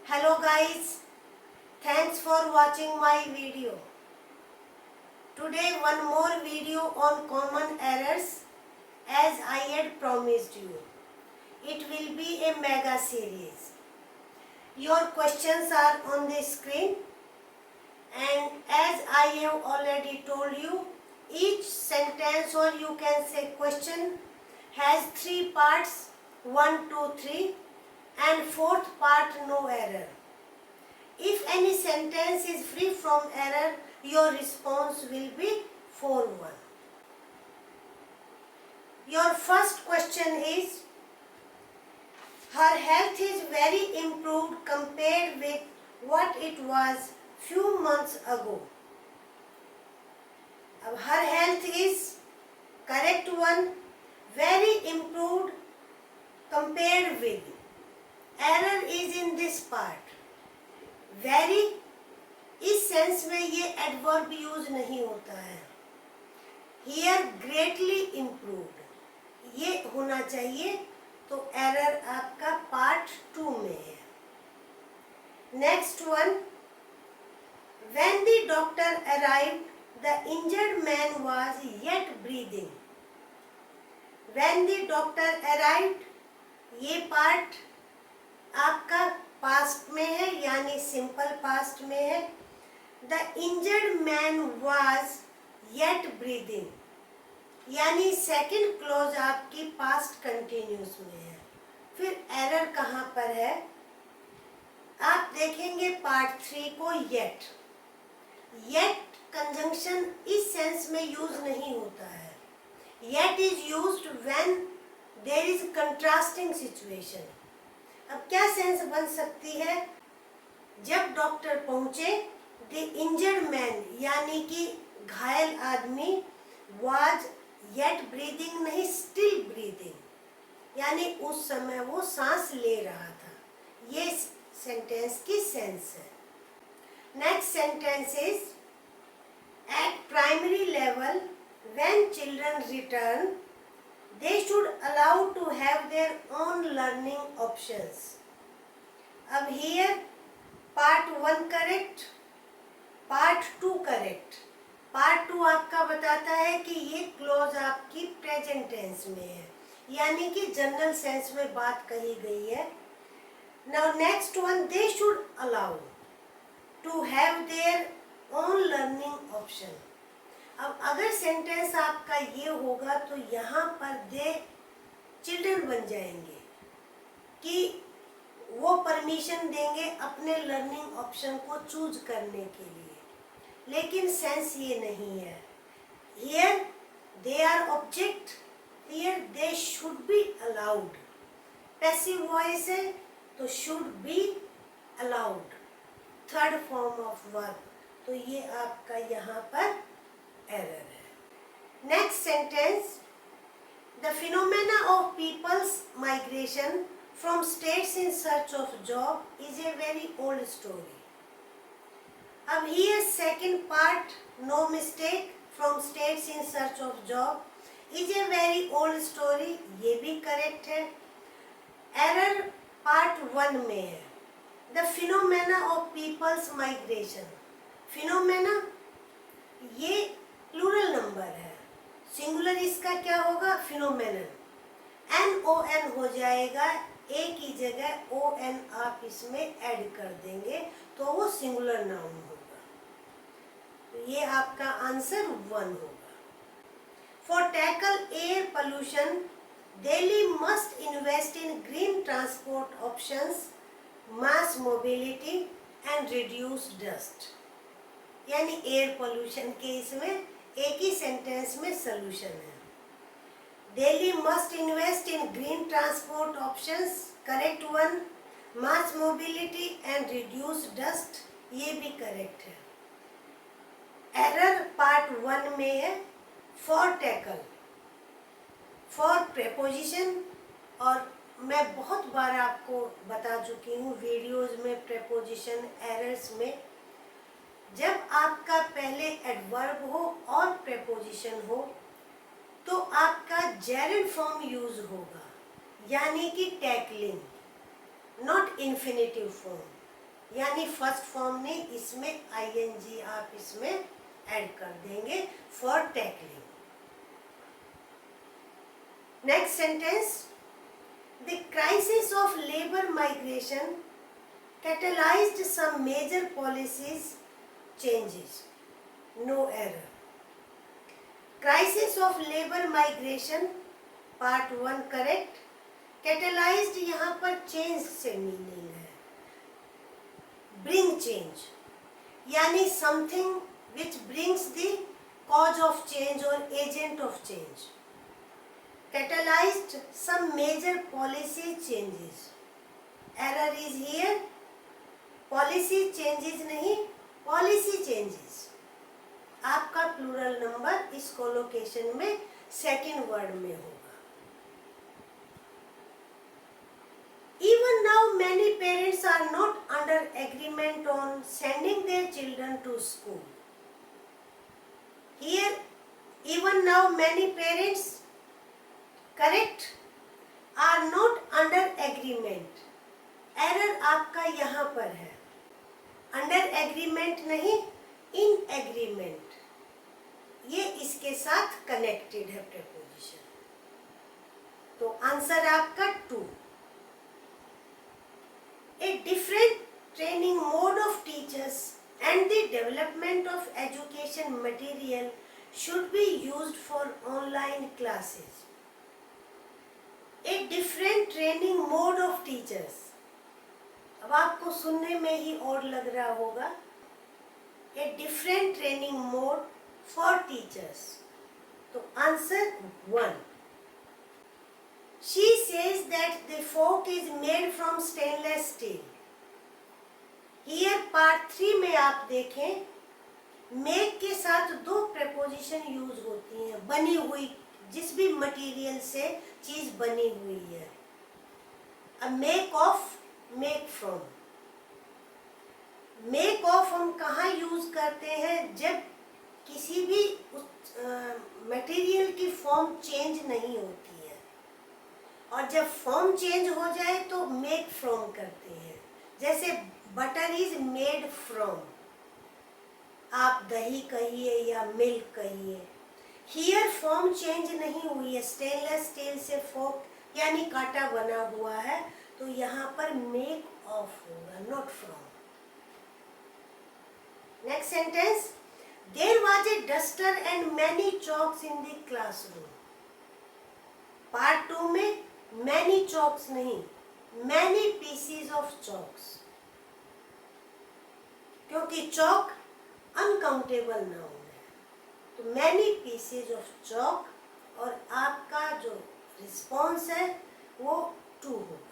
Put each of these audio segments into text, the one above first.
Hello guys, thanks for watching my video. Today one more video on common errors as I had promised you. It will be a mega series. Your questions are on the screen and as I have already told you, each sentence or you can say question has 3 parts, 1, 2, 3 and 4th part no error. If any sentence is free from error, your response will be 4-1. Your first question is, her health is very improved compared with what it was few months ago. Her health is correct one, very improved compared with. Error is in this part. Very इस sense में ये adverb use नहीं होता है. Here greatly improved ये होना चाहिए, तो एरर आपका पार्ट 2 में है. Next one, when the doctor arrived the injured man was yet breathing. When the doctor arrived ये पार्ट आपका पास्ट में है यानी सिंपल पास्ट में है. The injured man was yet breathing यानी सेकंड क्लोज आपकी पास्ट कंटिन्यूस में है. फिर एरर कहाँ पर है आप देखेंगे पार्ट 3 को. येट कंजंक्शन इस सेंस में यूज नहीं होता है. Yet is used when there is contrasting situation. अब क्या सेंस बन सकती है, जब डॉक्टर पहुंचे द इंजर्ड मैन यानी कि घायल आदमी वाज येट ब्रीदिंग नहीं स्टिल ब्रीदिंग यानी उस समय वो सांस ले रहा था. ये सेंटेंस की सेंस है. Next sentence is, eight primary level when children return they should allow to have their own learning options. अब here part 1 correct, part 2 correct. part 2 आपका बताता है कि ये क्लोज आपकी प्रेजेंट टेंस में है यानी कि जनरल सेंस में बात कही गई है. Now next one, they should allow to have their own learning option. अब अगर सेंटेंस आपका ये होगा तो यहाँ पर दे चिल्ड्रन बन जाएंगे कि वो परमिशन देंगे अपने लर्निंग ऑप्शन को चूज करने के लिए, लेकिन सेंस ये नहीं है. Here they are object, here they should be allowed. Passive voice है तो should be allowed, third form of verb, तो ये आपका यहाँ पर error है. Next sentence, the phenomena of people's migration from states in search of job is a very old story. अब here second part, no mistake, from states in search of job is a very old story, ये भी correct है. Error part 1 में है. The phenomena of people's migration. Phenomena ये plural number है, singular इसका क्या होगा, फिनोमेनन. NON हो जाएगा, ए की जगह ON आप इसमें ऐड कर देंगे तो वो सिंगुलर नाउन होगा. तो ये आपका आंसर 1 होगा. For tackle air pollution Delhi must invest in green transport options, mass mobility and reduce dust. यानी एयर पोल्यूशन के इसमें एक ही सेंटेंस में सॉल्यूशन है. Delhi must invest in green transport options, correct one. Mass mobility and reduce dust, ये भी correct है. Error part 1 में है. फॉर टैकल, फॉर प्रेपोजिशन, और मैं बहुत बार आपको बता चुकी हूँ वीडियोज में प्रेपोजिशन एरर्स में, जब आपका पहले एडवर्ब हो और प्रेपोजिशन हो तो आपका जेरेंड फॉर्म यूज होगा यानी कि टैकलिंग, नॉट इन्फिनेटिव फॉर्म. यानी फर्स्ट फॉर्म ने इसमें ing आप इसमें ऐड कर देंगे for tackling. Next sentence, the crisis of labour migration catalyzed some major policies changes. No error. Crisis of labor migration part 1 correct. Catalyzed यहाँ पर change से मीनिंग है, bring change यानी something which brings the cause of change or agent of change. Catalyzed some major policy changes. Error is here. Policy changes नहीं, policy changes. आपका plural number इस collocation में second word में होगा। Even now many parents are not under agreement on sending their children to school. Here even now many parents correct are not under agreement. Error आपका यहाँ पर है, under agreement नहीं, in agreement, ये इसके साथ कनेक्टेड है प्रीपोजिशन। तो आंसर आपका 2। A different training mode of teachers and the development of education material should be used for online classes. A different training mode of teachers, अब आपको सुनने में ही और लग रहा होगा, a different training mode for teachers. तो answer 1। She says that the fork is made from stainless steel. Here part 3 में आप देखें, मेक के साथ 2 प्रेपोजिशन यूज होती हैं, बनी हुई, जिस भी मटेरियल से चीज बनी हुई है। अब make of, make from. Make of हम कहाँ यूज करते हैं, जब किसी भी मटेरियल की फॉर्म चेंज नहीं होती है, और जब फॉर्म चेंज हो जाए तो मेक फ्रॉम करते हैं। जैसे बटर इज मेड फ्रॉम, आप दही कहिए या मिल्क कहिए। हियर फॉर्म चेंज नहीं हुई है, स्टेनलेस स्टील से फोक यानी कांटा बना हुआ है, तो यहाँ पर मेक ऑफ होगा, not from. Next sentence, there was a duster and many chalks in the classroom. Part 2 में मैनी चॉक्स नहीं, मैनी पीसीज ऑफ चॉक्स, क्योंकि चॉक अनकाउंटेबल नाउन है, तो मैनी पीसीज ऑफ चॉक, और आपका जो रिस्पॉन्स है वो 2 होगा।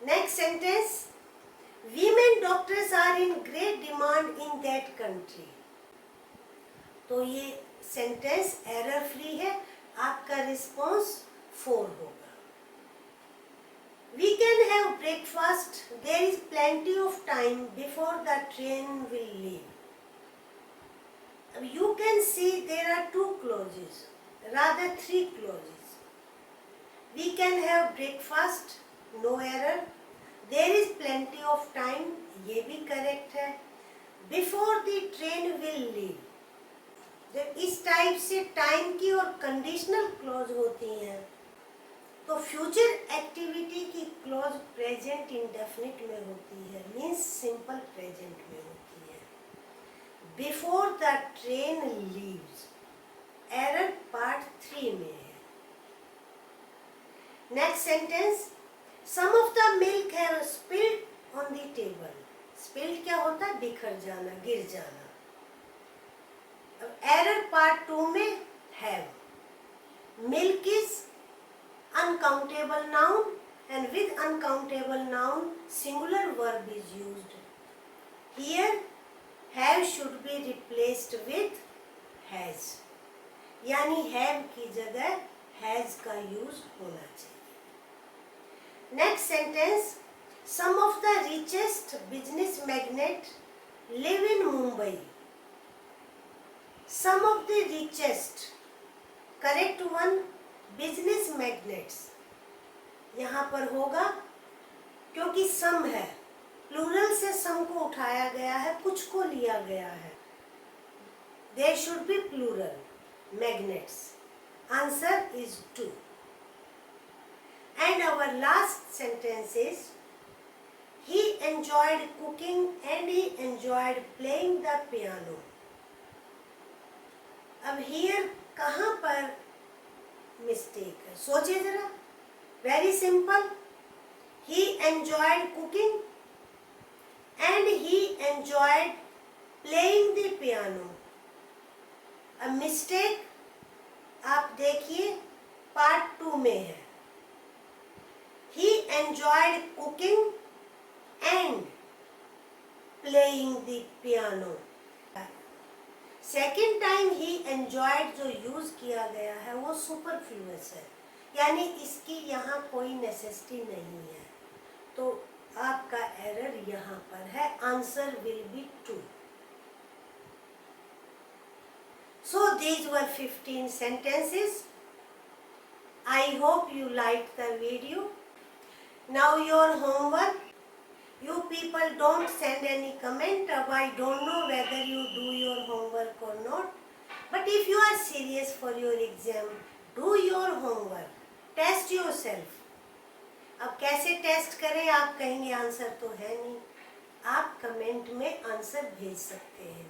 Next sentence, women doctors are in great demand in that country. तो ये सेंटेंस एरर फ्री है, आपका रिस्पॉन्स 4 होगा। We can have breakfast, there is plenty of time before the train will leave. अब you can see there are 2 clauses, rather 3 clauses. We can have breakfast, no error. There is plenty of time, ये भी correct है। Before the train will leave, जब इस type से time की और conditional clause होती हैं, तो फ्यूचर एक्टिविटी की क्लॉज प्रेजेंट इंडेफिनिट में होती है, मीन्स सिंपल प्रेजेंट में होती है। Before the train leaves, error part 3 में है। Next sentence, some of the milk have spilled on the table. Spilled क्या होता है, बिखर जाना, गिर जाना। अब एरर पार्ट 2 में have. Milk is uncountable noun, and with uncountable noun singular verb is used. Here have should be replaced with has, यानी have की जगह has का यूज होना चाहिए। Next sentence, some of the richest business magnates live in Mumbai. Some of the richest, correct one, business magnates, यहाँ पर होगा क्योंकि सम है, प्लूरल से सम को उठाया गया है, कुछ को लिया गया है. There should be plural magnets. Answer is 2. And our last sentence is, he enjoyed cooking and he enjoyed playing the piano. अब here कहाँ पर mistake है, सोचिए जरा. Very simple. He enjoyed cooking and he enjoyed playing the piano. अब mistake आप देखिए part 2 में है. He enjoyed cooking and playing the piano. Second time he enjoyed जो यूज किया गया है वो सुपरफ्लुअस है, यानी इसकी यहाँ कोई नेसेसिटी नहीं है. तो आपका एरर यहाँ पर है. Answer will be 2. So these were 15 sentences. I hope you liked the video. Now your homework. You people don't send any comment. I don't know whether you do your homework or not. But if you are serious for your exam, do your homework. Test yourself. अब कैसे test करें, आप कहेंगे answer तो है नहीं. आप comment में आंसर भेज सकते हैं.